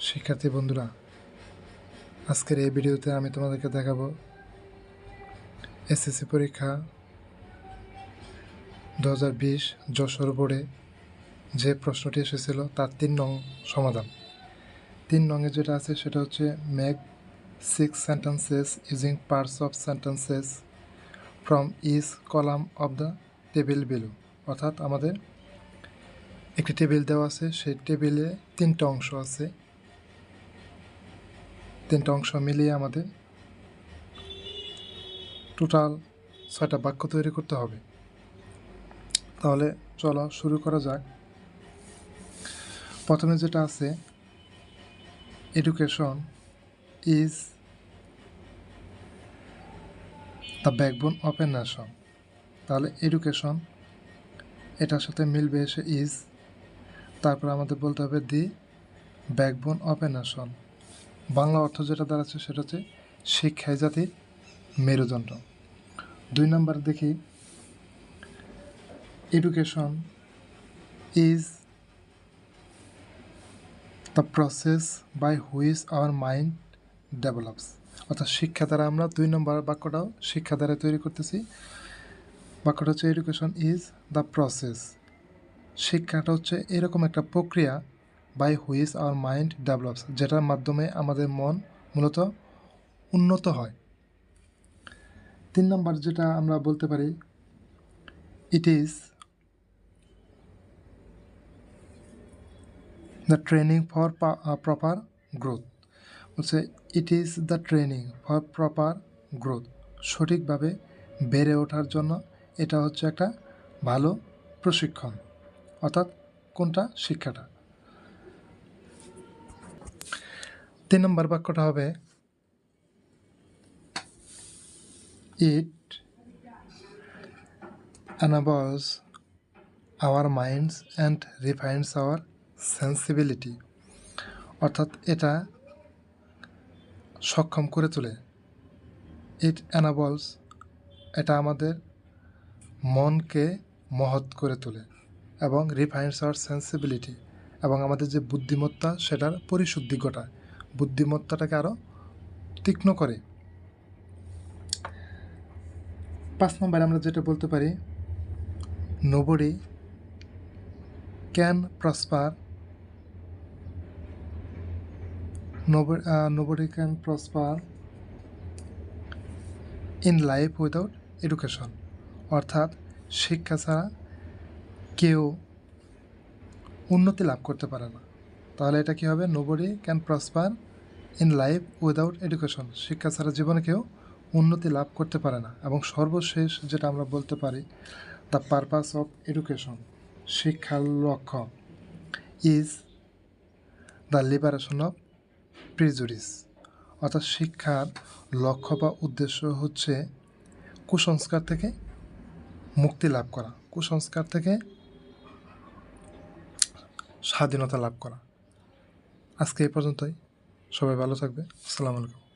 শিক্ষার্থী বন্ধুরা, আজকের এই ভিডিওতে আমি তোমাদেরকে দেখাবো এসএসসি পরীক্ষা 2020 যশোর বোর্ডে যে প্রশ্নটি এসেছিল তার 3 নং সমাধান। 3 নংয়ে যেটা আছে সেটা হচ্ছে make 6 sentences using parts of sentences from each column of the table below. অর্থাৎ আমাদের একটি টেবিল দেওয়া আছে, সেই টেবিলে 3টা অংশ আছে। 3টা অংশ মিলিয়ে আমাদের টোটাল 6টা বাক্য তৈরি করতে হবে। তাহলে চলো শুরু করা যাক। প্রথমে যেটা আছে, education is the backbone of a nation. তাহলে এডুকেশন এটার সাথে মিলবে এসে ইজ, তারপর আমাদের বলতে হবে দি backbone of a nation. Bangla অর্থ যেটা দাঁড়াচ্ছে সেটা হচ্ছে শিক্ষাই জাতির মেরুদণ্ড। 2 নম্বর দেখি, education is the process by which our mind develops. অর্থাৎ শিক্ষা দ্বারা আমরা 2 নম্বর বাক্যটাও শিক্ষা দ্বারা তৈরি করতেছি। বাক্যটা হচ্ছে এডুকেশন ইজ দ্য প্রসেস। শিক্ষাটা হচ্ছে এরকম একটা প্রক্রিয়া by which our mind develops, যেটার মাধ্যমে আমাদের মন মূলত উন্নত হয়। 3 নম্বর যেটা আমরা বলতে পারি, it is the training for proper growth. বলছে it is the training for proper growth. সঠিকভাবে বেড়ে ওঠার জন্য এটা হচ্ছে একটা ভালো প্রশিক্ষণ। অর্থাৎ কোনটা? শিক্ষাটা। 3 নম্বর বাক্যটা হবে ইট enables our minds and refines our sensibility। অর্থাৎ এটা সক্ষম করে তোলে। ইট enables, এটা আমাদের মনকে মহৎ করে তোলে, এবং রিফাইন্স আওয়ার সেন্সিবিলিটি, এবং আমাদের যে বুদ্ধিমত্তা সেটার পরিশুদ্ধি ঘটায়, বুদ্ধিমত্তাটাকে আরও তীক্ষ্ণ করে। 5 নম্বরে আমরা যেটা বলতে পারি, nobody can prosper, nobody can prosper in life without education। অর্থাৎ শিক্ষা ছাড়া কেউ উন্নতি লাভ করতে পারে না। তাহলে এটা কি হবে? Nobody can prosper in life without education. শিক্ষা ছাড়া জীবনে কেউ উন্নতি লাভ করতে পারে না। এবং সর্বশেষ যেটা আমরা বলতে পারি, দ্য পারপাস অফ এডুকেশন, শিক্ষার লক্ষ্য, is the liberation of prejudice. অর্থাৎ শিক্ষার লক্ষ্য বা উদ্দেশ্য হচ্ছে কুসংস্কার থেকে মুক্তি লাভ করা, কুসংস্কার থেকে স্বাধীনতা লাভ করা। আজকে এই পর্যন্তই। সবাই ভালো থাকবে। আসসালামু আলাইকুম।